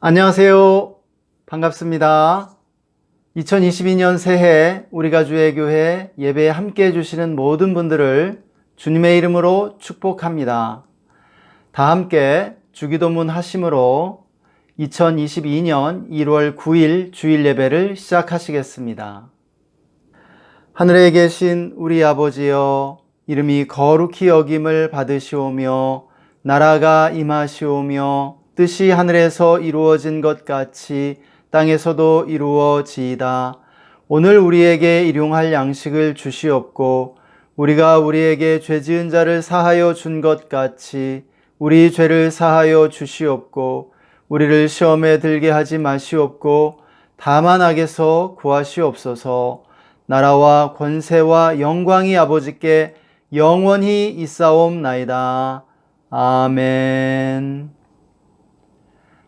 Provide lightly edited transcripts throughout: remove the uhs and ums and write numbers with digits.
안녕하세요. 반갑습니다. 2022년 새해 우리가 주의 교회 예배에 함께 해주시는 모든 분들을 주님의 이름으로 축복합니다. 다 함께 주기도문 하심으로 2022년 1월 9일 주일 예배를 시작하시겠습니다. 하늘에 계신 우리 아버지여, 이름이 거룩히 여김을 받으시오며 나라가 임하시오며 뜻이 하늘에서 이루어진 것 같이 땅에서도 이루어지이다. 오늘 우리에게 일용할 양식을 주시옵고 우리가 우리에게 죄 지은 자를 사하여 준 것 같이 우리 죄를 사하여 주시옵고 우리를 시험에 들게 하지 마시옵고 다만 악에서 구하시옵소서. 나라와 권세와 영광이 아버지께 영원히 있사옵나이다. 아멘.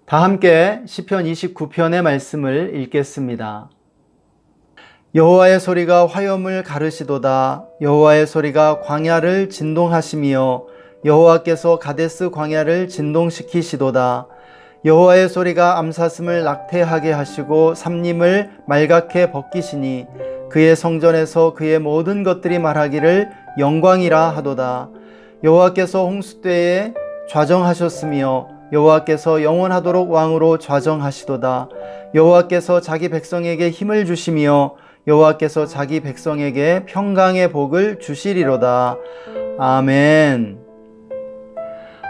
다 함께 시편 29편의 말씀을 읽겠습니다. 여호와의 소리가 화염을 가르시도다. 여호와의 소리가 광야를 진동하시며 여호와께서 가데스 광야를 진동시키시도다. 여호와의 소리가 암사슴을 낙태하게 하시고 삼림을 말갛게 벗기시니 그의 성전에서 그의 모든 것들이 말하기를 영광이라 하도다. 여호와께서 홍수대에 좌정하셨으며 여호와께서 영원하도록 왕으로 좌정하시도다. 여호와께서 자기 백성에게 힘을 주시며 여호와께서 자기 백성에게 평강의 복을 주시리로다. 아멘.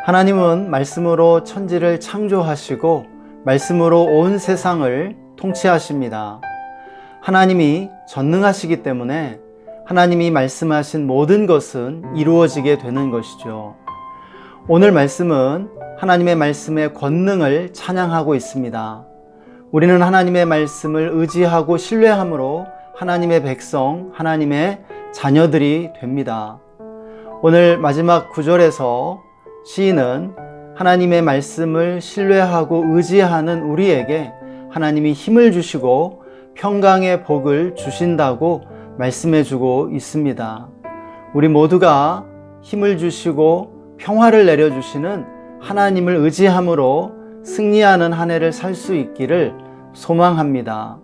하나님은 말씀으로 천지를 창조하시고 말씀으로 온 세상을 통치하십니다. 하나님이 전능하시기 때문에 하나님이 말씀하신 모든 것은 이루어지게 되는 것이죠. 오늘 말씀은 하나님의 말씀의 권능을 찬양하고 있습니다. 우리는 하나님의 말씀을 의지하고 신뢰함으로 하나님의 백성, 하나님의 자녀들이 됩니다. 오늘 마지막 구절에서 시인은 하나님의 말씀을 신뢰하고 의지하는 우리에게 하나님이 힘을 주시고 평강의 복을 주신다고 말씀해 주고 있습니다. 우리 모두가 힘을 주시고 평화를 내려주시는 하나님을 의지함으로 승리하는 한 해를 살 수 있기를 소망합니다.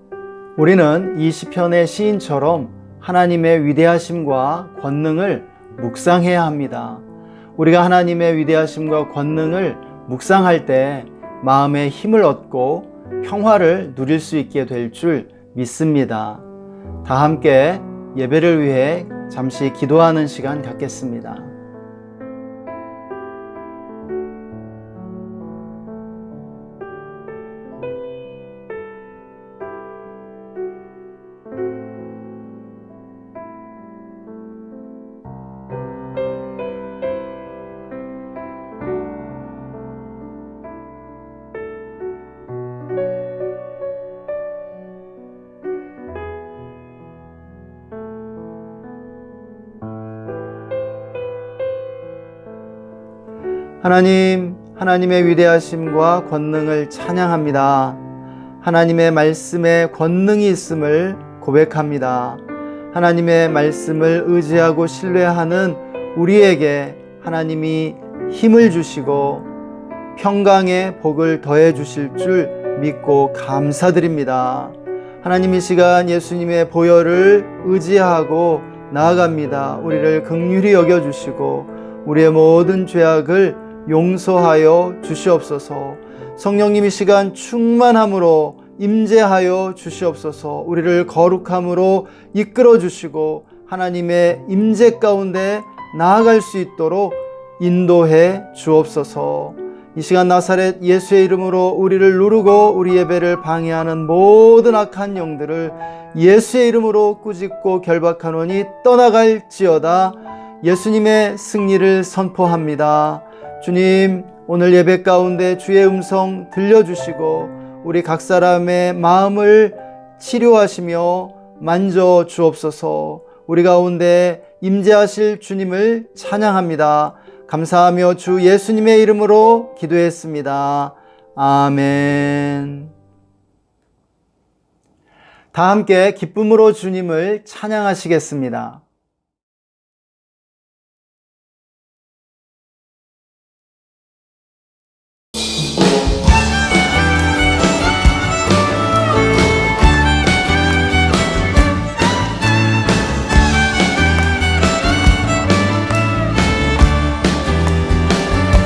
우리는 이 시편의 시인처럼 하나님의 위대하심과 권능을 묵상해야 합니다. 우리가 하나님의 위대하심과 권능을 묵상할 때 마음에 힘을 얻고 평화를 누릴 수 있게 될 줄 믿습니다. 다 함께 예배를 위해 잠시 기도하는 시간 갖겠습니다. 하나님, 하나님의 위대하심과 권능을 찬양합니다. 하나님의 말씀에 권능이 있음을 고백합니다. 하나님의 말씀을 의지하고 신뢰하는 우리에게 하나님이 힘을 주시고 평강의 복을 더해 주실 줄 믿고 감사드립니다. 하나님, 이 시간 예수님의 보혈을 의지하고 나아갑니다. 우리를 긍휼히 여겨주시고 우리의 모든 죄악을 용서하여 주시옵소서. 성령님, 이 시간 충만함으로 임재하여 주시옵소서. 우리를 거룩함으로 이끌어 주시고 하나님의 임재 가운데 나아갈 수 있도록 인도해 주옵소서. 이 시간 나사렛 예수의 이름으로 우리를 누르고 우리 예배를 방해하는 모든 악한 영들을 예수의 이름으로 꾸짖고 결박하노니 떠나갈지어다. 예수님의 승리를 선포합니다. 주님, 오늘 예배 가운데 주의 음성 들려주시고 우리 각 사람의 마음을 치료하시며 만져 주옵소서. 우리 가운데 임재하실 주님을 찬양합니다. 감사하며 주 예수님의 이름으로 기도했습니다. 아멘. 다 함께 기쁨으로 주님을 찬양하시겠습니다.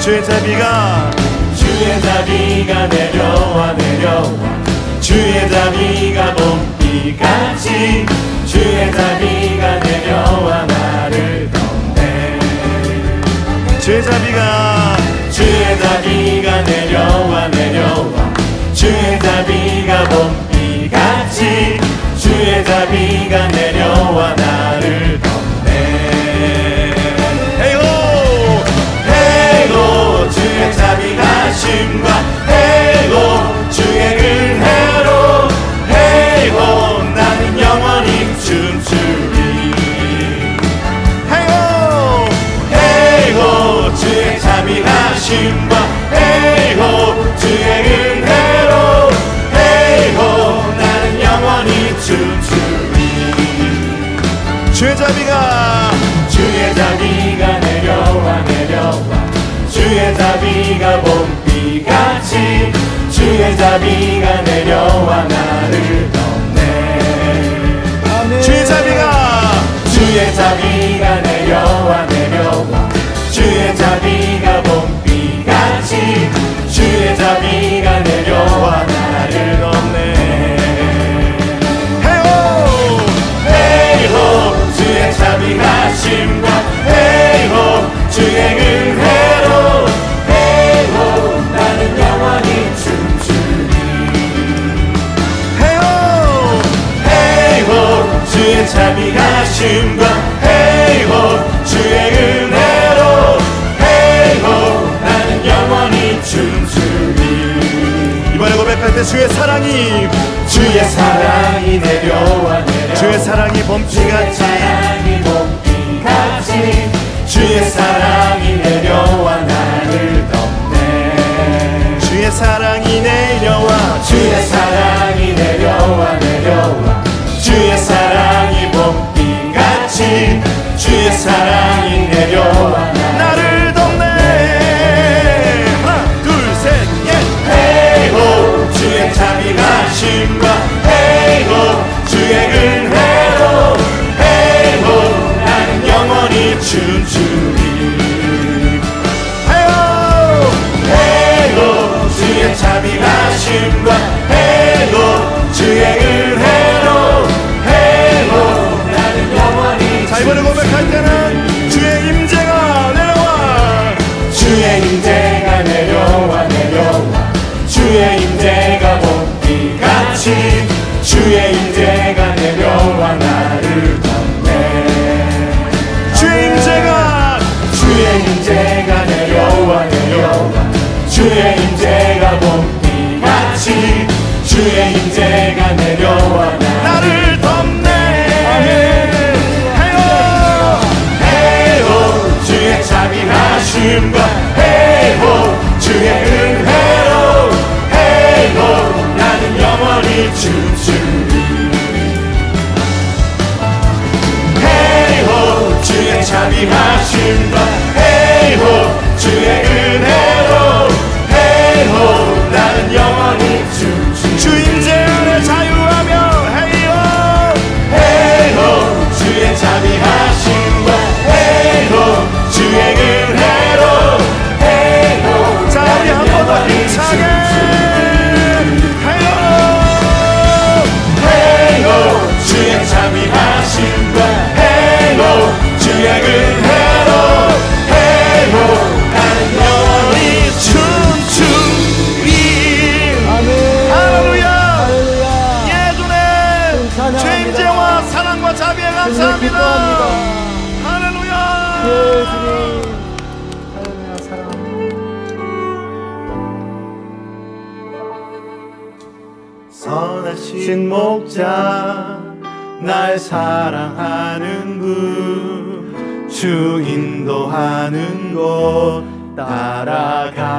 주의 자비가 내려와 주의 자비가 봄비같이 주의 자비가 내려와 나를 덮네. 주의 자비가 내려와 주의 자비가 봄비같이 주의 자비가 내려와 나를 덮네. 헤이고 주의 자비가 심과 헤이고 주의 은혜로 헤이고 나는 영원히 춤추리. 헤이고 주의 자비가 심과 헤이고 주의 은혜로 헤이고 나는 영원히 춤추리. 주의 자비가 내려와 주의 자비가 봄비같이 주의 자비가 내려와 나를 덮네. 주의 자비가 내려와 주의 자비가 봄비같이 주의 자비가 내려와 나를 덮네. 헤이호 주의 자비가 심과 헤이호 주의 은혜로 헤이호 나는 영원히 춤추리. 헤이호 주의 자비가 심과 헤이호 주의 은혜로 헤이호 나는 영원히 춤추리. 이번에 고백할 때 주의 사랑이 내려와 주의 사랑이 봄비같이 주의 사랑이 내려와 나를 덮네. 주의 사랑이 내려와 주의 사랑이 봄비같이 주의 사랑이 내려와 나를 덮네. 하나 둘 셋 헤이호 주의 자비가 심과 헤이호 주의 은혜로 헤이호 나는 영원히 춤추리. 헤이호 주의 자비가 심과 헤이호 주의 은혜로 헤이호 나는 영원히. 자 이번에 고백할 때는 주의 임재가 내려와 주의 임재가 내려와 주의 임재가 봄비같이 주의 임재가 내려와 나를 덮네. 주의 임재가 내려와 주의 임재가 봄비같이 주의 임재가 내려와 나를 덮네. 헤이호 주의 자비가 심과 헤이호 주의 은혜로 헤이호 나는 영원히 춤추리. 헤이호 주의 자비가 심과 헤이호 주의 은혜로 헤이호 나는 영원히 춤추리. 주 임재 안에 자유하며 헤이호 헤이호 주의 자비가 심과 헤이호 주의 은혜로 헤이호. 자 우리 한 번 더 힘차게 헤이호 주의 자비가 심과 헤이호 주의 은혜로 헤이호 나는 영원히 춤추리. 할렐루야. 예전에 주의 임재와 사랑과 자비에 감사합니다. 할렐루야. 할렐루야 사랑. 선하신 목자 날 사랑하는 분 주 인도하는 곳 따라가리.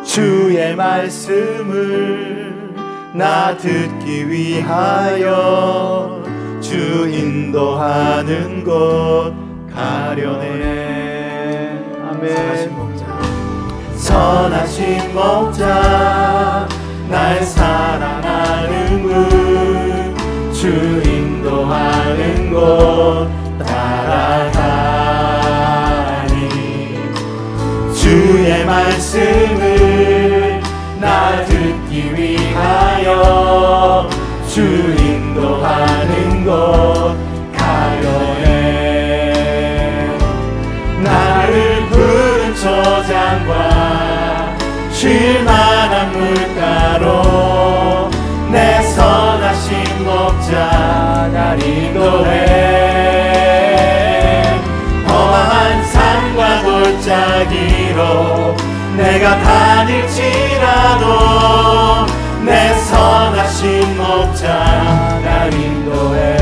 주의 말씀을 나 듣기 위하여 주 인도하는 곳 가려네. 아멘. 선하신 목자 날 사랑하는 분 주 인도하는 곳 따라가리. 주의 말씀을 나 듣기 위하여 주 인도하는 곳 가려해. 나를 푸른 초장과 쉴만한 물가로 내 선하신 목자 날 인도해. 험한 산과 골짜기로 내가 다닐지라도 내 선하신 목자 날 인도해.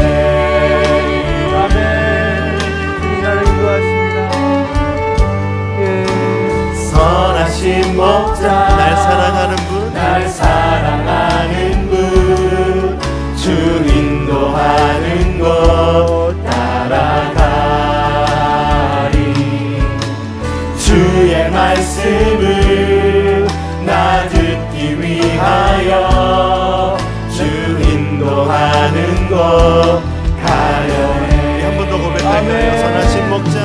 아멘. 주님 나를 인도하십니다. 예. 선하신 목자 날 사랑하는 분, 날 사랑하는 분, 주 인도하는 곳 따라가리. 주의 말씀을 나 듣기 위하여 주 인도하는 곳 가려해. 한 번 더 고백할까요? 선하신 목자,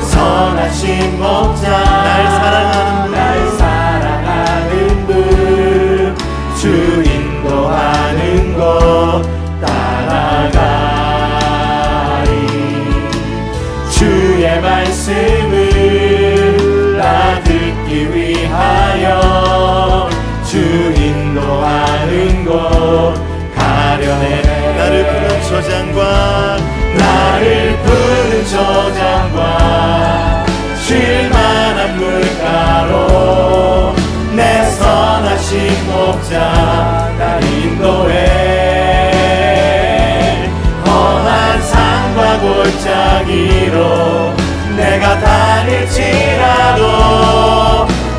선하신 목자 날 사랑하는 분, 주 인도하는 곳 따라가리. 주의 말씀을 나 듣기 위하여 주 인도하는 곳 가려네. 나를 푸른 초장과 나를 푸른 초장과 쉴만한 물가로 내 선하신 목자 날 인도해. 험한 산과 골짜기로 내가 다닐지라도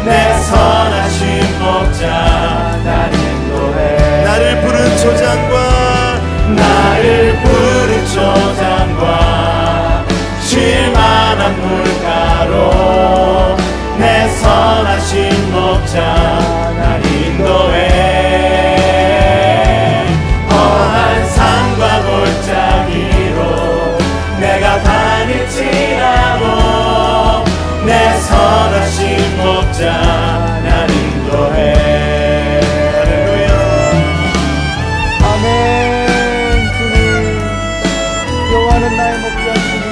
내 선하신 목자 날 인도해. 나를 푸른 초장과 나를 푸른 초장과 쉴만한 물가로 내 선하신 목자 날 인도해. 험한 산과 골짜기로 내가 다닐지라도 내 선하신 목자 날 인도해. 할렐루야. 아멘. 주님 여호와는 나의 목자시니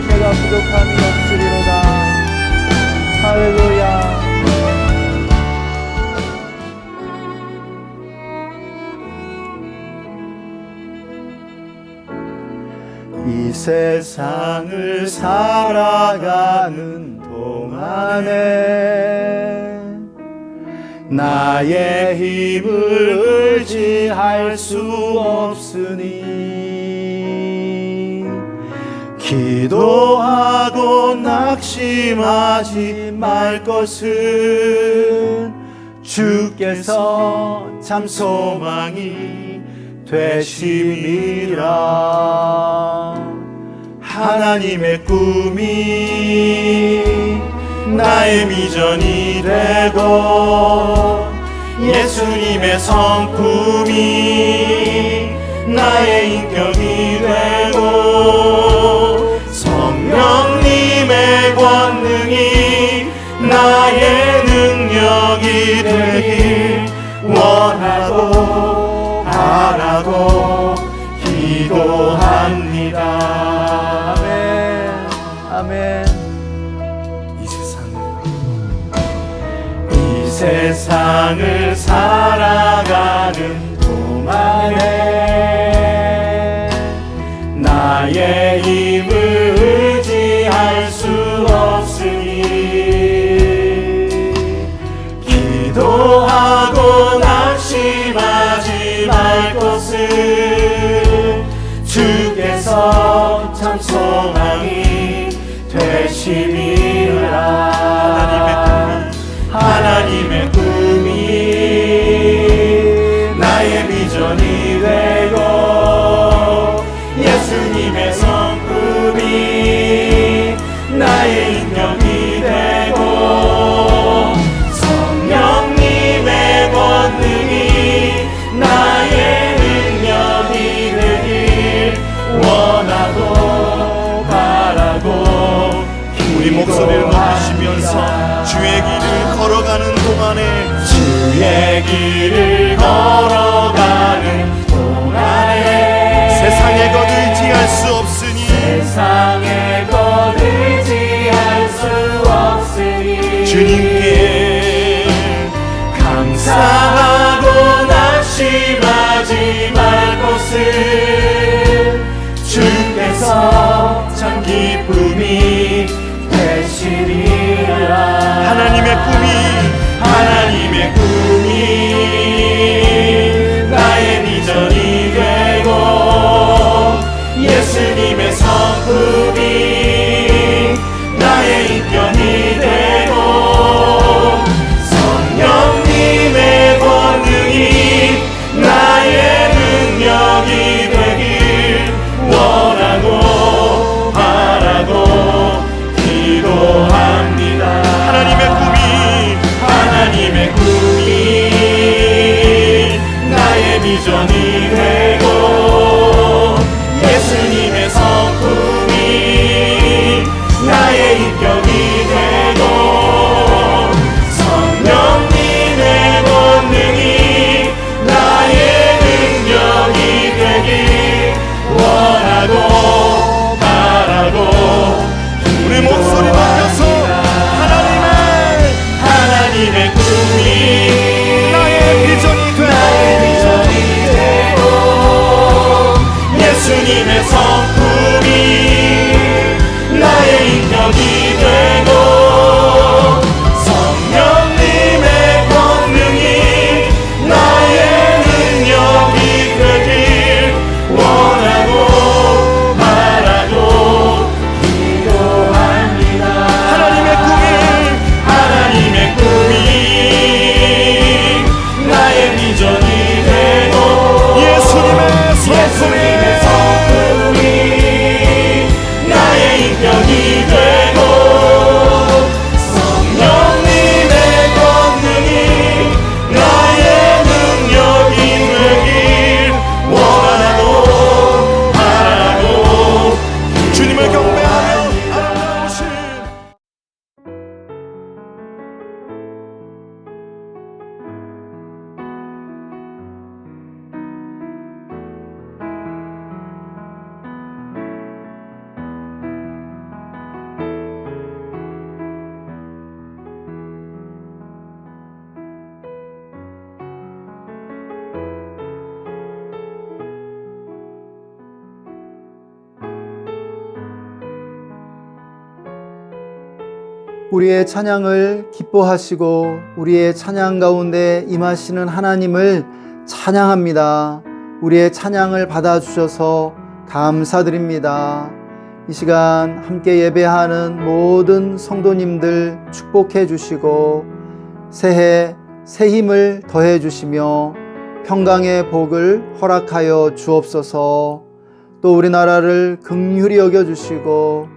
내가 부족함이 없으리로다. 할렐루야. 이 세상을 살아가는 동안에 나의 힘을 의지할 수 없으니 기도하고 낙심하지 말 것은 주께서 참 소망이 되심이라. 하나님의 꿈이 나의 비전이 되고 예수님의 성품이 나의 인격이 되고 성령님의 권능이 나의 능력이 되길 원하고 바라고 기도합니다. 아멘. 아멘. 이 세상을 살아가는 동안에 나의 힘을 의지할 수 없으니 기도하고 낙심하지 말 것은 주께서 참 소망이 되심이라. 하나님의 꿈이 나의 비전이 되고 예수님의 성품이 나의 인격이 되고 성령님의 권능이 나의 능력이 되길 원하고 바라고 우리 주의 길을 걸어가는 동안에 주의 길을 걸어가는 동안에 세상의 것 의지할 수 없으니 세상의 것 의지할 수 없으니 주님께 감사하고 낙심하지 말 것을 주께서 참 기쁨이 되시리라. 하나님의 꿈이 나의 비전이 되고 예수님의 성품이 나의 인격이 되고 성령님의 권능이 나의 능력이 되길 원하고 바라고 기도합니다. 하나님의 꿈이 나의 비전이 되고 예수님의 성품이 나의 인격이 되고 성령님의 권능이 나의 능력이 되길 원하고 바라고 우리 목소리 높여서 하나님의 꿈이 나의 비전이 되고 예수님의 성품이 나의 인격이 되고 성령님의 권능이 나의 능력이 되길 원하고 바라고 기도합니다. 하나님의 꿈이 나의 비전이 되고 예수님의 성품이 나의 인격이 되고 성령님의 권능이 나의 능력이 되길 원하고 바라고 주님을 경배하며 아름다우신 우리의 찬양을 기뻐하시고 우리의 찬양 가운데 임하시는 하나님을 찬양합니다. 우리의 찬양을 받아주셔서 감사드립니다. 이 시간 함께 예배하는 모든 성도님들 축복해 주시고 새해 새 힘을 더해 주시며 평강의 복을 허락하여 주옵소서. 또 우리나라를 긍휼히 여겨 주시고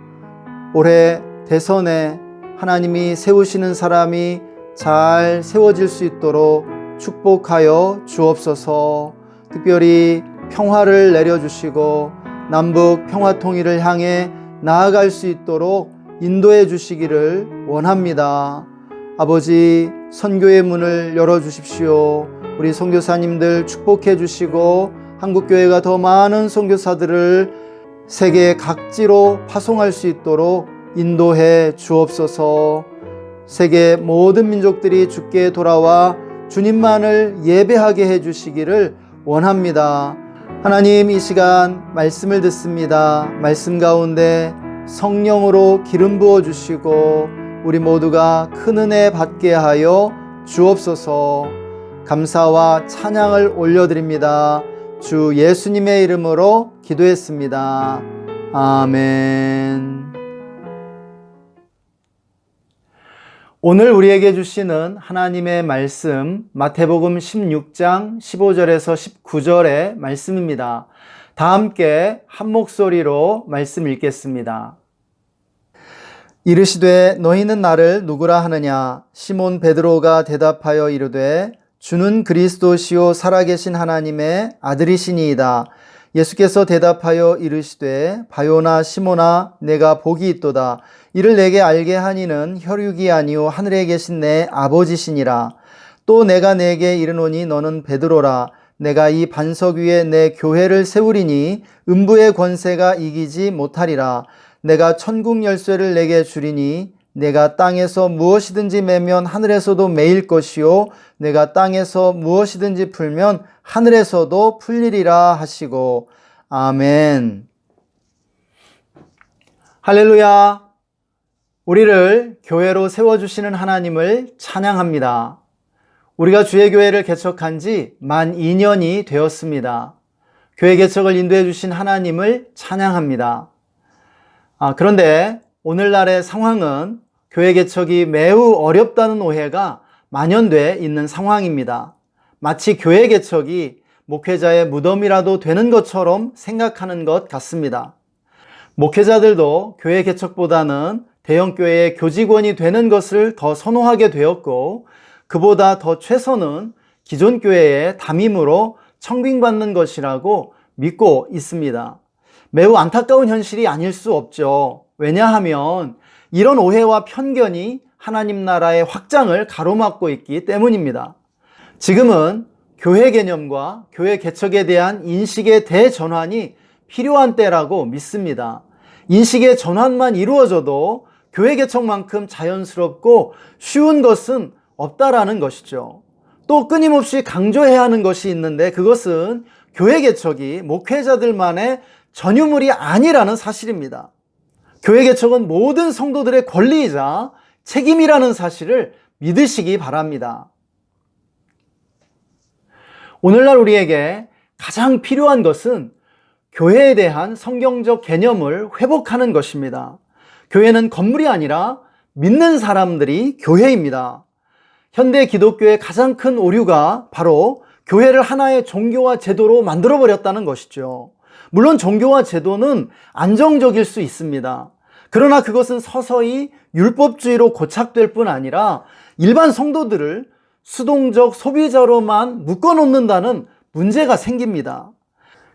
올해 대선에 하나님이 세우시는 사람이 잘 세워질 수 있도록 축복하여 주옵소서. 특별히 평화를 내려주시고 남북 평화통일을 향해 나아갈 수 있도록 인도해 주시기를 원합니다. 아버지, 선교의 문을 열어주십시오. 우리 선교사님들 축복해 주시고 한국교회가 더 많은 선교사들을 세계 각지로 파송할 수 있도록 인도해 주옵소서. 세계 모든 민족들이 주께 돌아와 주님만을 예배하게 해 주시기를 원합니다. 하나님, 이 시간 말씀을 듣습니다. 말씀 가운데 성령으로 기름 부어 주시고 우리 모두가 큰 은혜 받게 하여 주옵소서. 감사와 찬양을 올려드립니다. 주 예수님의 이름으로 기도했습니다. 아멘. 오늘 우리에게 주시는 하나님의 말씀, 마태복음 16장 15절에서 19절의 말씀입니다. 다 함께 한 목소리로 말씀 읽겠습니다. 이르시되 너희는 나를 누구라 하느냐? 시몬 베드로가 대답하여 이르되 주는 그리스도시요 살아계신 하나님의 아들이시니이다. 예수께서 대답하여 이르시되 바요나 시몬아 내가 복이 있도다. 이를 내게 알게 하니는 혈육이 아니요 하늘에 계신 내 아버지시니라. 또 내가 내게 이르노니 너는 베드로라. 내가 이 반석 위에 내 교회를 세우리니 음부의 권세가 이기지 못하리라. 내가 천국 열쇠를 내게 주리니 내가 땅에서 무엇이든지 매면 하늘에서도 매일 것이요 내가 땅에서 무엇이든지 풀면 하늘에서도 풀리리라 하시고. 아멘. 할렐루야. 우리를 교회로 세워주시는 하나님을 찬양합니다. 우리가 주의 교회를 개척한 지 만 2년이 되었습니다. 교회 개척을 인도해 주신 하나님을 찬양합니다. 그런데 오늘날의 상황은 교회 개척이 매우 어렵다는 오해가 만연돼 있는 상황입니다. 마치 교회 개척이 목회자의 무덤이라도 되는 것처럼 생각하는 것 같습니다. 목회자들도 교회 개척보다는 대형교회의 교직원이 되는 것을 더 선호하게 되었고, 그보다 더 최선은 기존 교회의 담임으로 청빙받는 것이라고 믿고 있습니다. 매우 안타까운 현실이 아닐 수 없죠. 왜냐하면 이런 오해와 편견이 하나님 나라의 확장을 가로막고 있기 때문입니다. 지금은 교회 개념과 교회 개척에 대한 인식의 대전환이 필요한 때라고 믿습니다. 인식의 전환만 이루어져도 교회 개척만큼 자연스럽고 쉬운 것은 없다라는 것이죠. 또 끊임없이 강조해야 하는 것이 있는데, 그것은 교회 개척이 목회자들만의 전유물이 아니라는 사실입니다. 교회 개척은 모든 성도들의 권리이자 책임이라는 사실을 믿으시기 바랍니다. 오늘날 우리에게 가장 필요한 것은 교회에 대한 성경적 개념을 회복하는 것입니다. 교회는 건물이 아니라 믿는 사람들이 교회입니다. 현대 기독교의 가장 큰 오류가 바로 교회를 하나의 종교와 제도로 만들어버렸다는 것이죠. 물론 종교와 제도는 안정적일 수 있습니다. 그러나 그것은 서서히 율법주의로 고착될 뿐 아니라 일반 성도들을 수동적 소비자로만 묶어놓는다는 문제가 생깁니다.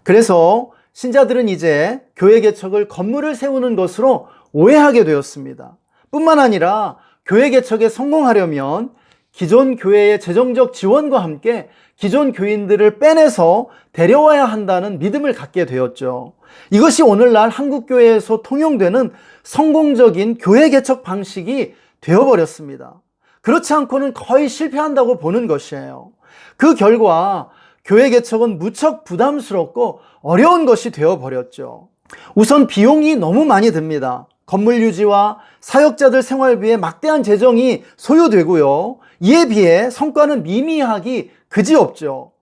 그래서 신자들은 이제 교회 개척을 건물을 세우는 것으로 오해하게 되었습니다. 뿐만 아니라 교회 개척에 성공하려면 기존 교회의 재정적 지원과 함께 기존 교인들을 빼내서 데려와야 한다는 믿음을 갖게 되었죠. 이것이 오늘날 한국교회에서 통용되는 성공적인 교회 개척 방식이 되어버렸습니다. 그렇지 않고는 거의 실패한다고 보는 것이에요. 그 결과 교회 개척은 무척 부담스럽고 어려운 것이 되어버렸죠. 우선 비용이 너무 많이 듭니다. 건물 유지와 사역자들 생활비에 막대한 재정이 소요되고요. 이에 비해 성과는 미미하기 그지없죠.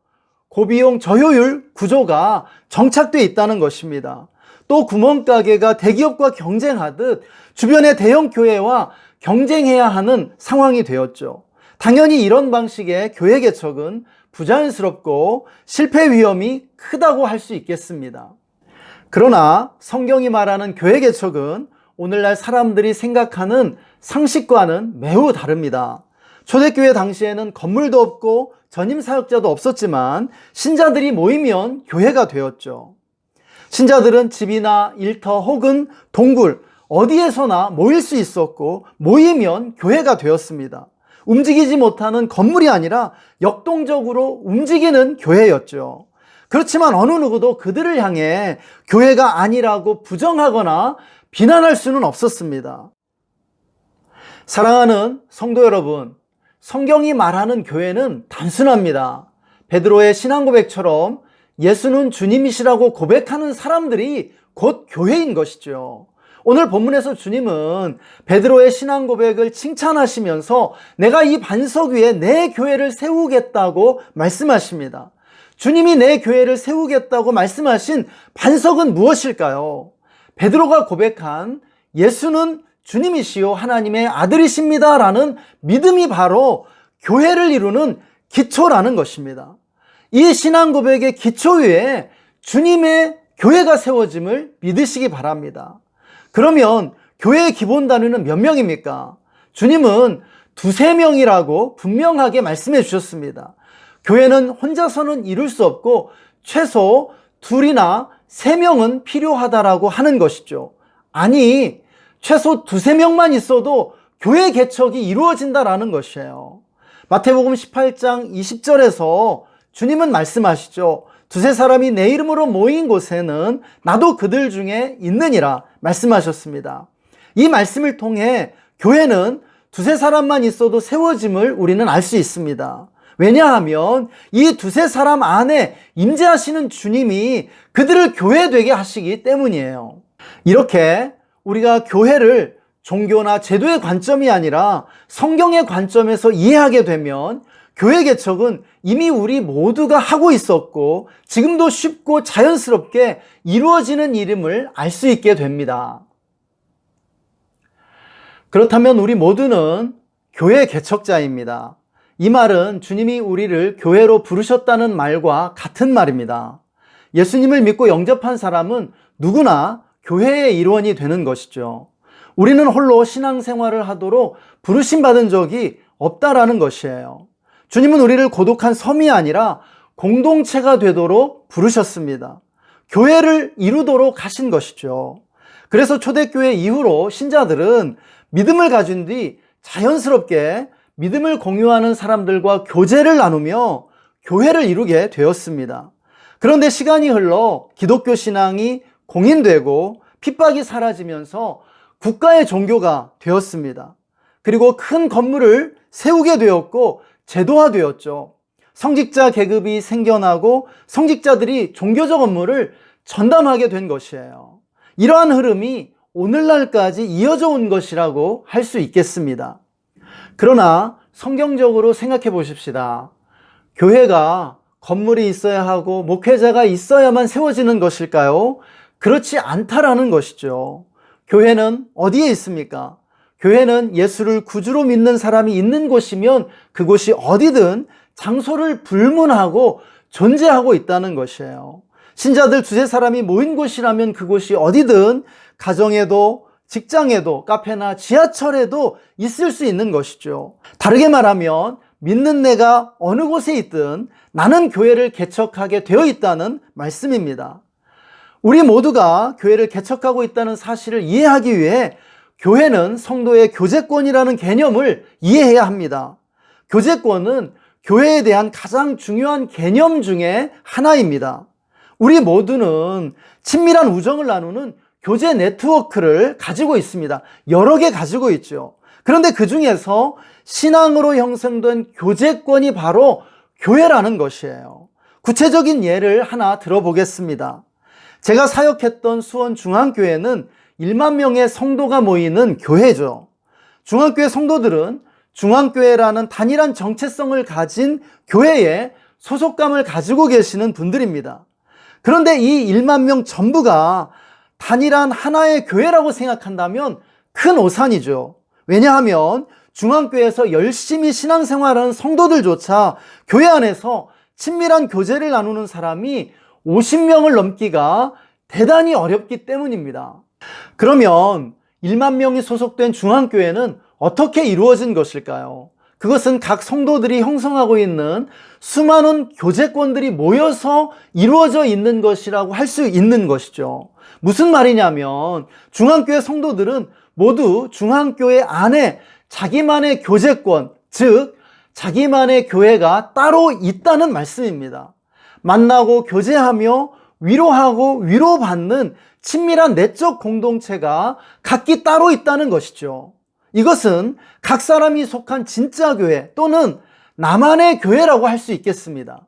고비용 저효율 구조가 정착되어 있다는 것입니다. 또 구멍가게가 대기업과 경쟁하듯 주변의 대형 교회와 경쟁해야 하는 상황이 되었죠. 당연히 이런 방식의 교회 개척은 부자연스럽고 실패 위험이 크다고 할 수 있겠습니다. 그러나 성경이 말하는 교회 개척은 오늘날 사람들이 생각하는 상식과는 매우 다릅니다. 초대교회 당시에는 건물도 없고 전임 사역자도 없었지만 신자들이 모이면 교회가 되었죠. 신자들은 집이나 일터 혹은 동굴 어디에서나 모일 수 있었고 모이면 교회가 되었습니다. 움직이지 못하는 건물이 아니라 역동적으로 움직이는 교회였죠. 그렇지만 어느 누구도 그들을 향해 교회가 아니라고 부정하거나 비난할 수는 없었습니다. 사랑하는 성도 여러분, 성경이 말하는 교회는 단순합니다. 베드로의 신앙 고백처럼 예수는 주님이시라고 고백하는 사람들이 곧 교회인 것이죠. 오늘 본문에서 주님은 베드로의 신앙 고백을 칭찬하시면서 내가 이 반석 위에 내 교회를 세우겠다고 말씀하십니다. 주님이 내 교회를 세우겠다고 말씀하신 반석은 무엇일까요? 베드로가 고백한 예수는 주님이시요 하나님의 아들이십니다 라는 믿음이 바로 교회를 이루는 기초라는 것입니다. 이 신앙 고백의 기초 위에 주님의 교회가 세워짐을 믿으시기 바랍니다. 그러면 교회의 기본 단위는 몇 명입니까? 주님은 2-3명이라고 분명하게 말씀해 주셨습니다. 교회는 혼자서는 이룰 수 없고 최소 둘이나 세 명은 필요하다라고 하는 것이죠. 아니, 최소 두세 명만 있어도 교회 개척이 이루어진다라는 것이에요. 마태복음 18장 20절에서 주님은 말씀하시죠. 두세 사람이 내 이름으로 모인 곳에는 나도 그들 중에 있느니라 말씀하셨습니다. 이 말씀을 통해 교회는 두세 사람만 있어도 세워짐을 우리는 알 수 있습니다. 왜냐하면 이 두세 사람 안에 임재하시는 주님이 그들을 교회되게 하시기 때문이에요. 이렇게 우리가 교회를 종교나 제도의 관점이 아니라 성경의 관점에서 이해하게 되면 교회 개척은 이미 우리 모두가 하고 있었고 지금도 쉽고 자연스럽게 이루어지는 일임을 알 수 있게 됩니다. 그렇다면 우리 모두는 교회 개척자입니다. 이 말은 주님이 우리를 교회로 부르셨다는 말과 같은 말입니다. 예수님을 믿고 영접한 사람은 누구나 교회의 일원이 되는 것이죠. 우리는 홀로 신앙생활을 하도록 부르심받은 적이 없다라는 것이에요. 주님은 우리를 고독한 섬이 아니라 공동체가 되도록 부르셨습니다. 교회를 이루도록 하신 것이죠. 그래서 초대교회 이후로 신자들은 믿음을 가진 뒤 자연스럽게 믿음을 공유하는 사람들과 교제를 나누며 교회를 이루게 되었습니다. 그런데 시간이 흘러 기독교 신앙이 공인되고 핍박이 사라지면서 국가의 종교가 되었습니다. 그리고 큰 건물을 세우게 되었고 제도화되었죠. 성직자 계급이 생겨나고 성직자들이 종교적 업무를 전담하게 된 것이에요. 이러한 흐름이 오늘날까지 이어져 온 것이라고 할 수 있겠습니다. 그러나 성경적으로 생각해 보십시다. 교회가 건물이 있어야 하고 목회자가 있어야만 세워지는 것일까요? 그렇지 않다라는 것이죠. 교회는 어디에 있습니까? 교회는 예수를 구주로 믿는 사람이 있는 곳이면 그곳이 어디든 장소를 불문하고 존재하고 있다는 것이에요. 신자들 두세 사람이 모인 곳이라면 그곳이 어디든 가정에도 직장에도 카페나 지하철에도 있을 수 있는 것이죠. 다르게 말하면 믿는 내가 어느 곳에 있든 나는 교회를 개척하게 되어 있다는 말씀입니다. 우리 모두가 교회를 개척하고 있다는 사실을 이해하기 위해 교회는 성도의 교제권이라는 개념을 이해해야 합니다. 교제권은 교회에 대한 가장 중요한 개념 중에 하나입니다. 우리 모두는 친밀한 우정을 나누는 교제 네트워크를 가지고 있습니다. 여러 개 가지고 있죠. 그런데 그 중에서 신앙으로 형성된 교제권이 바로 교회라는 것이에요. 구체적인 예를 하나 들어보겠습니다. 제가 사역했던 수원중앙교회는 1만 명의 성도가 모이는 교회죠. 중앙교회 성도들은 중앙교회라는 단일한 정체성을 가진 교회에 소속감을 가지고 계시는 분들입니다. 그런데 이 1만 명 전부가 단일한 하나의 교회라고 생각한다면 큰 오산이죠. 왜냐하면 중앙교회에서 열심히 신앙생활하는 성도들조차 교회 안에서 친밀한 교제를 나누는 사람이 50명을 넘기가 대단히 어렵기 때문입니다. 그러면 1만 명이 소속된 중앙교회는 어떻게 이루어진 것일까요? 그것은 각 성도들이 형성하고 있는 수많은 교제권들이 모여서 이루어져 있는 것이라고 할 수 있는 것이죠. 무슨 말이냐면 중앙교회 성도들은 모두 중앙교회 안에 자기만의 교제권, 즉 자기만의 교회가 따로 있다는 말씀입니다. 만나고 교제하며 위로하고 위로받는 친밀한 내적 공동체가 각기 따로 있다는 것이죠. 이것은 각 사람이 속한 진짜 교회 또는 나만의 교회라고 할 수 있겠습니다.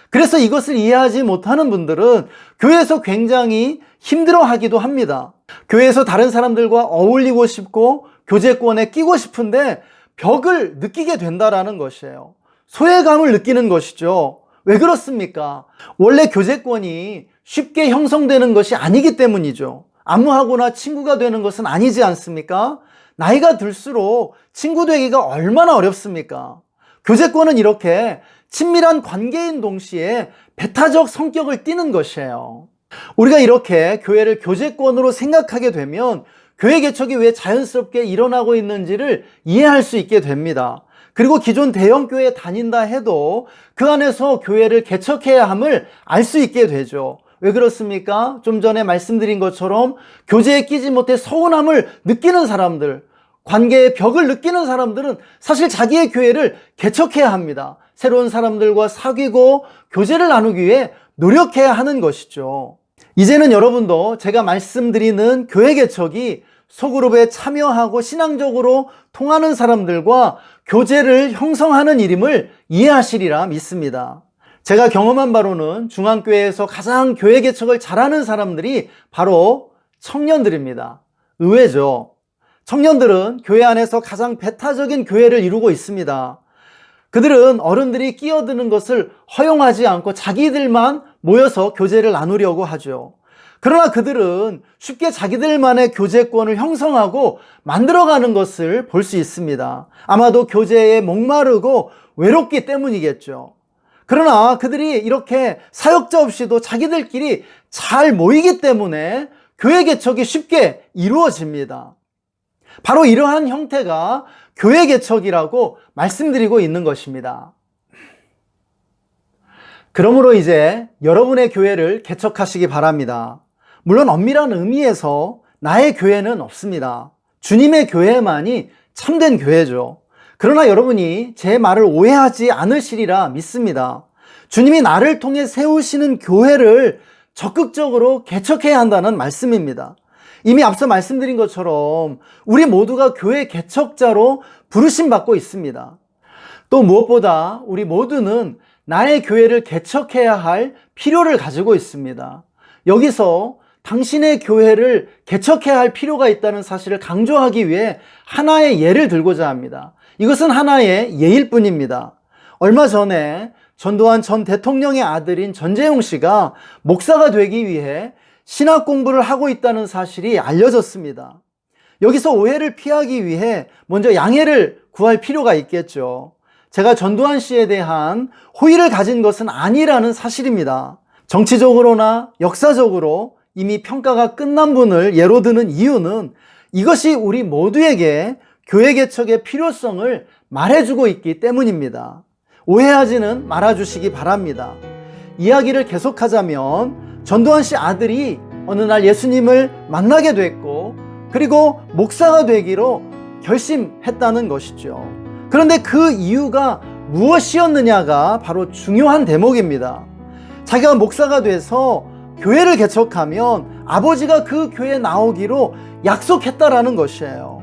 그래서 이것을 이해하지 못하는 분들은 교회에서 굉장히 힘들어하기도 합니다. 교회에서 다른 사람들과 어울리고 싶고 교제권에 끼고 싶은데 벽을 느끼게 된다라는 것이에요. 소외감을 느끼는 것이죠. 왜 그렇습니까? 원래 교제권이 쉽게 형성되는 것이 아니기 때문이죠. 안무하거나 친구가 되는 것은 아니지 않습니까? 나이가 들수록 친구 되기가 얼마나 어렵습니까? 교제권은 이렇게 친밀한 관계인 동시에 배타적 성격을 띠는 것이에요. 우리가 이렇게 교회를 교제권으로 생각하게 되면 교회 개척이 왜 자연스럽게 일어나고 있는지를 이해할 수 있게 됩니다. 그리고 기존 대형교회에 다닌다 해도 그 안에서 교회를 개척해야 함을 알 수 있게 되죠. 왜 그렇습니까? 좀 전에 말씀드린 것처럼 교제에 끼지 못해 서운함을 느끼는 사람들, 관계의 벽을 느끼는 사람들은 사실 자기의 교회를 개척해야 합니다. 새로운 사람들과 사귀고 교제를 나누기 위해 노력해야 하는 것이죠. 이제는 여러분도 제가 말씀드리는 교회 개척이 소그룹에 참여하고 신앙적으로 통하는 사람들과 교제를 형성하는 일임을 이해하시리라 믿습니다. 제가 경험한 바로는 중앙교회에서 가장 교회 개척을 잘하는 사람들이 바로 청년들입니다. 의외죠. 청년들은 교회 안에서 가장 배타적인 교회를 이루고 있습니다. 그들은 어른들이 끼어드는 것을 허용하지 않고 자기들만 모여서 교제를 나누려고 하죠. 그러나 그들은 쉽게 자기들만의 교제권을 형성하고 만들어가는 것을 볼 수 있습니다. 아마도 교제에 목마르고 외롭기 때문이겠죠. 그러나 그들이 이렇게 사역자 없이도 자기들끼리 잘 모이기 때문에 교회 개척이 쉽게 이루어집니다. 바로 이러한 형태가 교회 개척이라고 말씀드리고 있는 것입니다. 그러므로 이제 여러분의 교회를 개척하시기 바랍니다. 물론 엄밀한 의미에서 나의 교회는 없습니다. 주님의 교회만이 참된 교회죠. 그러나 여러분이 제 말을 오해하지 않으시리라 믿습니다. 주님이 나를 통해 세우시는 교회를 적극적으로 개척해야 한다는 말씀입니다. 이미 앞서 말씀드린 것처럼 우리 모두가 교회 개척자로 부르심받고 있습니다. 또 무엇보다 우리 모두는 나의 교회를 개척해야 할 필요를 가지고 있습니다. 여기서 당신의 교회를 개척해야 할 필요가 있다는 사실을 강조하기 위해 하나의 예를 들고자 합니다. 이것은 하나의 예일 뿐입니다. 얼마 전에 전두환 전 대통령의 아들인 전재용 씨가 목사가 되기 위해 신학 공부를 하고 있다는 사실이 알려졌습니다. 여기서 오해를 피하기 위해 먼저 양해를 구할 필요가 있겠죠. 제가 전두환 씨에 대한 호의를 가진 것은 아니라는 사실입니다. 정치적으로나 역사적으로 이미 평가가 끝난 분을 예로 드는 이유는 이것이 우리 모두에게 교회 개척의 필요성을 말해주고 있기 때문입니다. 오해하지는 말아주시기 바랍니다. 이야기를 계속하자면 전두환 씨 아들이 어느 날 예수님을 만나게 됐고 그리고 목사가 되기로 결심했다는 것이죠. 그런데 그 이유가 무엇이었느냐가 바로 중요한 대목입니다. 자기가 목사가 돼서 교회를 개척하면 아버지가 그 교회에 나오기로 약속했다라는 것이에요.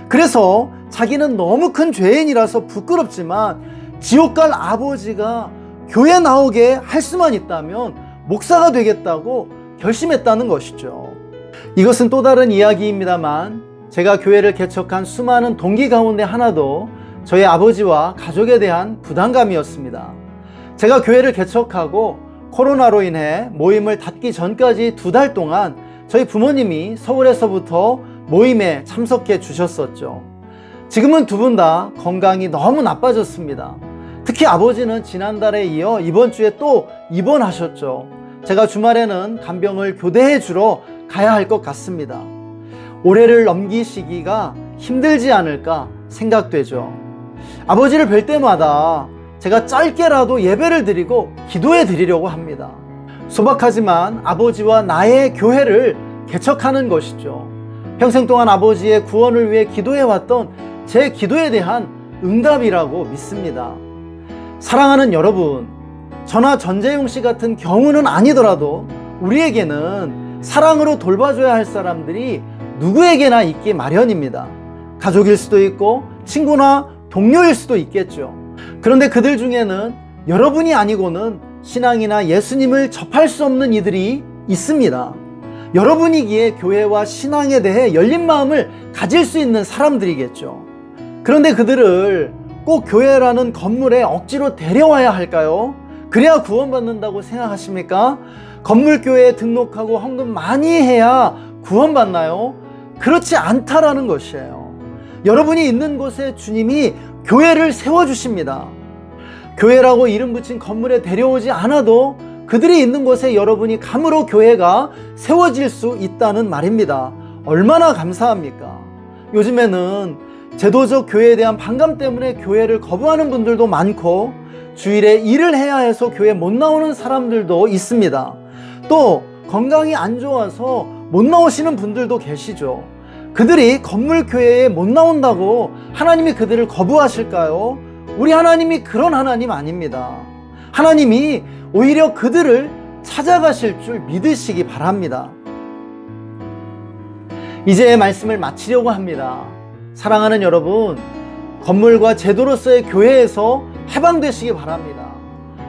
그래서 자기는 너무 큰 죄인이라서 부끄럽지만 지옥 갈 아버지가 교회 나오게 할 수만 있다면 목사가 되겠다고 결심했다는 것이죠. 이것은 또 다른 이야기입니다만 제가 교회를 개척한 수많은 동기 가운데 하나도 저희 아버지와 가족에 대한 부담감이었습니다. 제가 교회를 개척하고 코로나로 인해 모임을 닫기 전까지 2달 동안 저희 부모님이 서울에서부터 모임에 참석해 주셨었죠. 지금은 두 분 다 건강이 너무 나빠졌습니다. 특히 아버지는 지난달에 이어 이번 주에 또 입원하셨죠. 제가 주말에는 간병을 교대해 주러 가야 할 것 같습니다. 올해를 넘기시기가 힘들지 않을까 생각되죠. 아버지를 뵐 때마다 제가 짧게라도 예배를 드리고 기도해 드리려고 합니다. 소박하지만 아버지와 나의 교회를 개척하는 것이죠. 평생 동안 아버지의 구원을 위해 기도해왔던 제 기도에 대한 응답이라고 믿습니다. 사랑하는 여러분, 저나 전재용 씨 같은 경우는 아니더라도 우리에게는 사랑으로 돌봐줘야 할 사람들이 누구에게나 있기 마련입니다. 가족일 수도 있고 친구나 동료일 수도 있겠죠. 그런데 그들 중에는 여러분이 아니고는 신앙이나 예수님을 접할 수 없는 이들이 있습니다. 여러분이기에 교회와 신앙에 대해 열린 마음을 가질 수 있는 사람들이겠죠. 그런데 그들을 꼭 교회라는 건물에 억지로 데려와야 할까요? 그래야 구원받는다고 생각하십니까? 건물교회에 등록하고 헌금 많이 해야 구원받나요? 그렇지 않다라는 것이에요. 여러분이 있는 곳에 주님이 교회를 세워주십니다. 교회라고 이름 붙인 건물에 데려오지 않아도 그들이 있는 곳에 여러분이 감으로 교회가 세워질 수 있다는 말입니다. 얼마나 감사합니까? 요즘에는 제도적 교회에 대한 반감 때문에 교회를 거부하는 분들도 많고 주일에 일을 해야 해서 교회 못 나오는 사람들도 있습니다. 또 건강이 안 좋아서 못 나오시는 분들도 계시죠. 그들이 건물교회에 못 나온다고 하나님이 그들을 거부하실까요? 우리 하나님이 그런 하나님 아닙니다. 하나님이 오히려 그들을 찾아가실 줄 믿으시기 바랍니다. 이제 말씀을 마치려고 합니다. 사랑하는 여러분, 건물과 제도로서의 교회에서 해방되시기 바랍니다.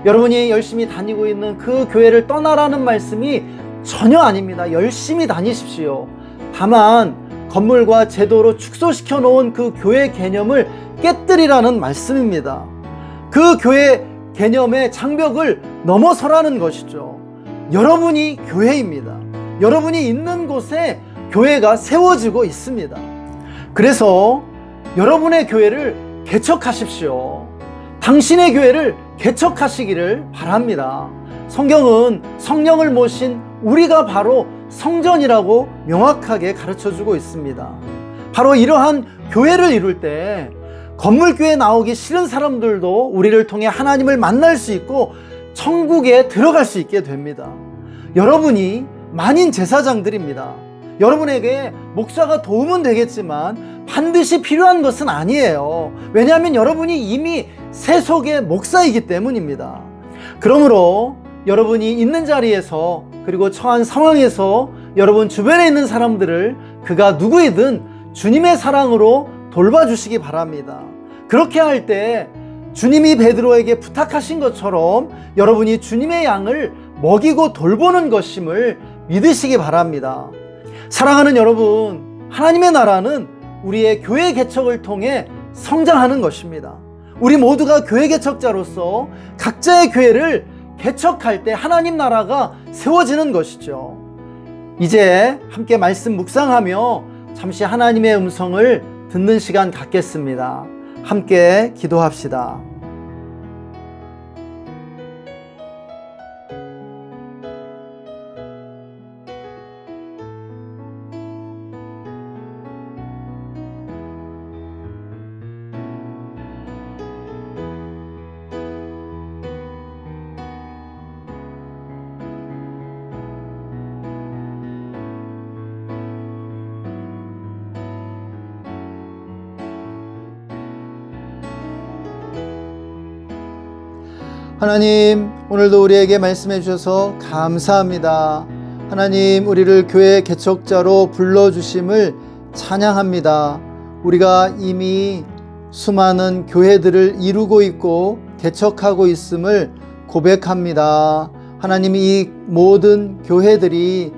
여러분이 열심히 다니고 있는 그 교회를 떠나라는 말씀이 전혀 아닙니다. 열심히 다니십시오. 다만 건물과 제도로 축소시켜 놓은 그 교회 개념을 깨뜨리라는 말씀입니다. 그 교회 개념의 장벽을 넘어서라는 것이죠. 여러분이 교회입니다. 여러분이 있는 곳에 교회가 세워지고 있습니다. 그래서 여러분의 교회를 개척하십시오. 당신의 교회를 개척하시기를 바랍니다. 성경은 성령을 모신 우리가 바로 성전이라고 명확하게 가르쳐주고 있습니다. 바로 이러한 교회를 이룰 때 건물교회 나오기 싫은 사람들도 우리를 통해 하나님을 만날 수 있고 천국에 들어갈 수 있게 됩니다. 여러분이 만인 제사장들입니다. 여러분에게 목사가 도움은 되겠지만 반드시 필요한 것은 아니에요. 왜냐하면 여러분이 이미 세속의 목사이기 때문입니다. 그러므로 여러분이 있는 자리에서 그리고 처한 상황에서 여러분 주변에 있는 사람들을 그가 누구이든 주님의 사랑으로 돌봐주시기 바랍니다. 그렇게 할 때 주님이 베드로에게 부탁하신 것처럼 여러분이 주님의 양을 먹이고 돌보는 것임을 믿으시기 바랍니다. 사랑하는 여러분, 하나님의 나라는 우리의 교회 개척을 통해 성장하는 것입니다. 우리 모두가 교회 개척자로서 각자의 교회를 개척할 때 하나님 나라가 세워지는 것이죠. 이제 함께 말씀 묵상하며 잠시 하나님의 음성을 듣는 시간 갖겠습니다. 함께 기도합시다. 하나님, 오늘도 우리에게 말씀해 주셔서 감사합니다. 하나님, 우리를 교회 개척자로 불러주심을 찬양합니다. 우리가 이미 수많은 교회들을 이루고 있고 개척하고 있음을 고백합니다. 하나님, 이 모든 교회들이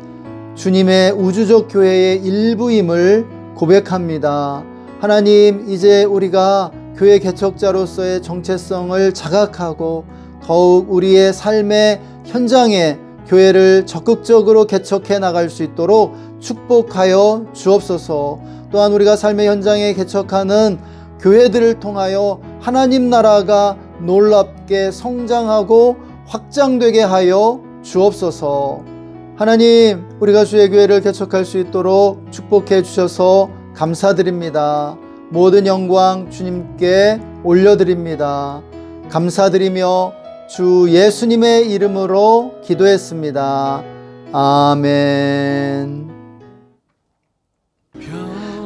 주님의 우주적 교회의 일부임을 고백합니다. 하나님, 이제 우리가 교회 개척자로서의 정체성을 자각하고 더욱 우리의 삶의 현장에 교회를 적극적으로 개척해 나갈 수 있도록 축복하여 주옵소서. 또한 우리가 삶의 현장에 개척하는 교회들을 통하여 하나님 나라가 놀랍게 성장하고 확장되게 하여 주옵소서. 하나님, 우리가 주의 교회를 개척할 수 있도록 축복해 주셔서 감사드립니다. 모든 영광 주님께 올려드립니다. 감사드리며 주 예수님의 이름으로 기도했습니다. 아멘.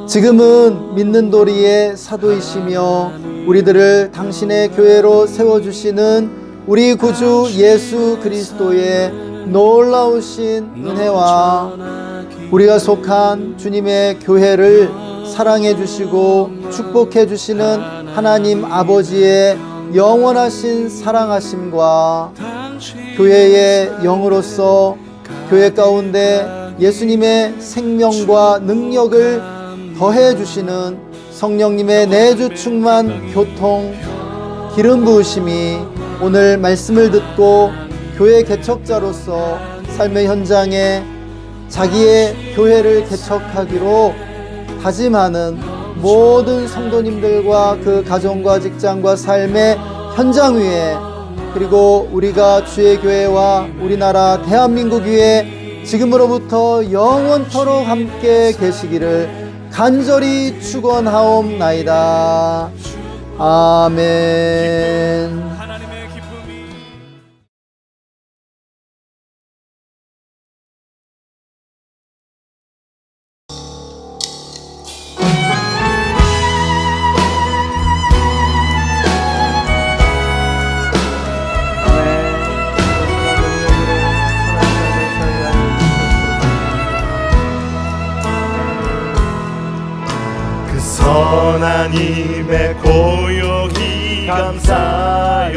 지금은 믿는 도리의 사도이시며 우리들을 당신의 교회로 세워주시는 우리 구주 예수 그리스도의 놀라우신 은혜와 우리가 속한 주님의 교회를 사랑해 주시고 축복해 주시는 하나님 아버지의 영원하신 사랑하심과 교회의 영으로서 교회 가운데 예수님의 생명과 능력을 더해 주시는 성령님의 내주 충만 교통 기름 부으심이 오늘 말씀을 듣고 교회 개척자로서 삶의 현장에 자기의 교회를 개척하기로 다짐하는 모든 성도님들과 그 가정과 직장과 삶의 현장 위에, 그리고 우리가 주의 교회와 우리나라 대한민국 위에 지금으로부터 영원토록 함께 계시기를 간절히 축원하옵나이다. 아멘. 하나님의 고요히 감사하여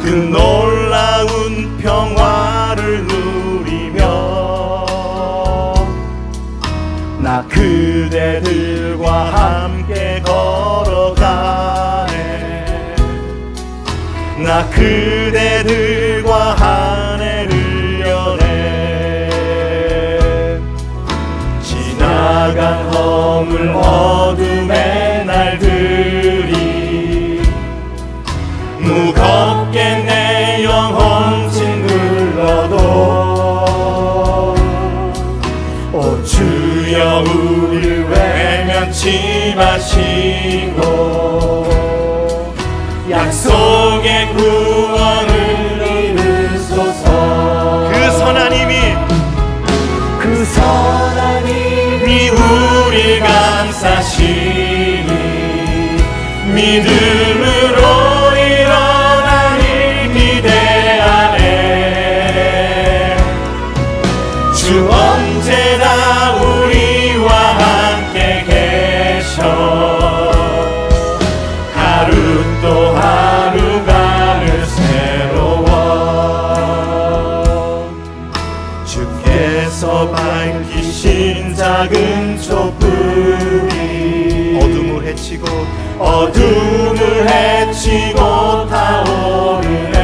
그 놀라운 평화를 누리며 나 그대들과 함께 걸어가네. 나 그대들과 한 해를 여네. 지나간 허물 어둠의 날들이 무겁게 내 영혼 짓눌러도 오 주여 우릴 외면치 마시고 약속의 구원을 이루소서. 그 선하님이 우릴 감싸시니 믿음으로 일어나길 기대하네. 주 언제나 우리와 함께 계셔 하루 또 하루가 새로워. 주께서 밝히신 작은 촛불이 어둠을 헤치고 타오르네.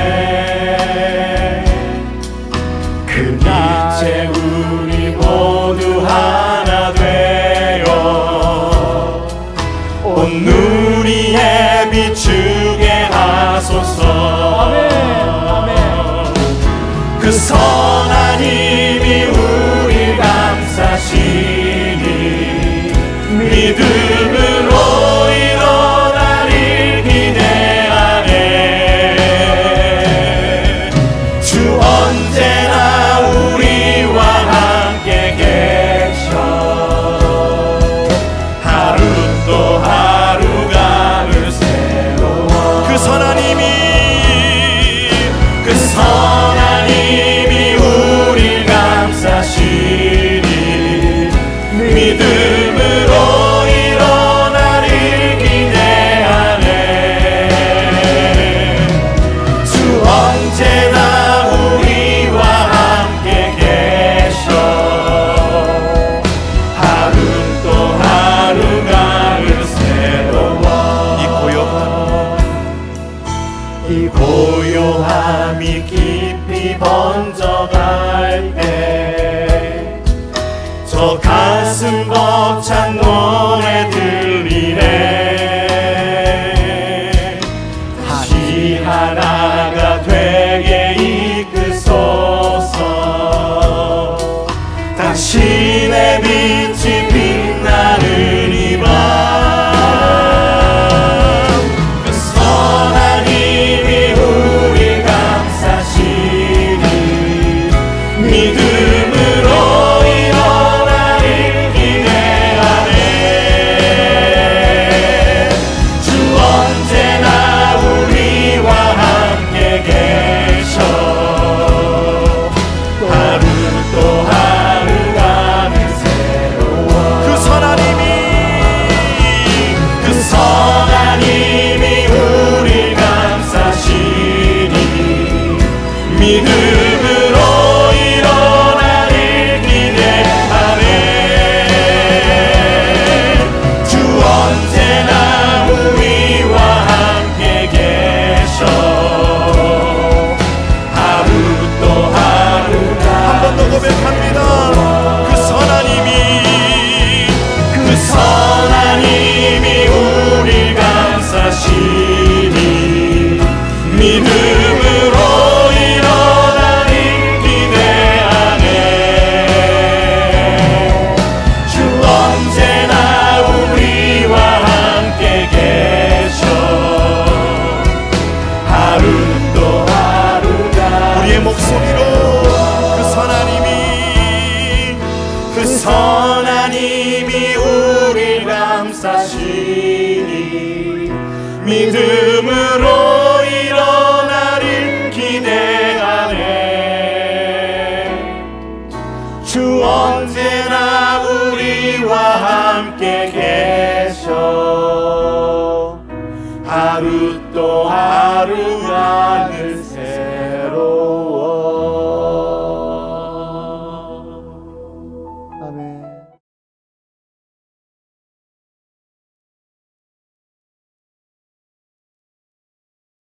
그 빛에 우리 모두 하나 되어 온 누리에 비추게 하소서. 그 선한 힘이 우릴 감싸시니 믿음으로 일어나길 기대하네. 주 언제나 우리와 함께 계셔 하루 또 하루가 새로워. 그 선한 힘이 우릴 감싸시니 믿음으로 일어나길 기대하네. 주 언제나 우리와 함께 계셔 하루 또 하루가 새로워. 이 고요함이 깊이 번져갈 때 저 가슴 벅찬 노래 들리네. 다시 하나가 되게 이끄소서. 당신의 빛이 빛나는 이 밤. 그 선한 힘이 우리 감싸시니 믿음으로 일어나길 기대하네. 주 언제나 우리와 함께 계셔 하루 또 하루가 새로워. 그 선한 힘이 우릴 감싸시니 믿음으로 일어나길 기대하네. 주 언제나 우리와 함께 계셔 하루 또 하루가. 한 번 더 고백합니다. 그 선한 힘이 우릴 감싸시니 믿음으로 일어나길 기대하네. 주 언제나 우리와 함께 계셔 하루 또 하루가. 우리의 목소리로 그 선한 힘이 우릴 감싸시니 믿음으로 일어나길 기대하네. 주 언제나 우리와 함께 계셔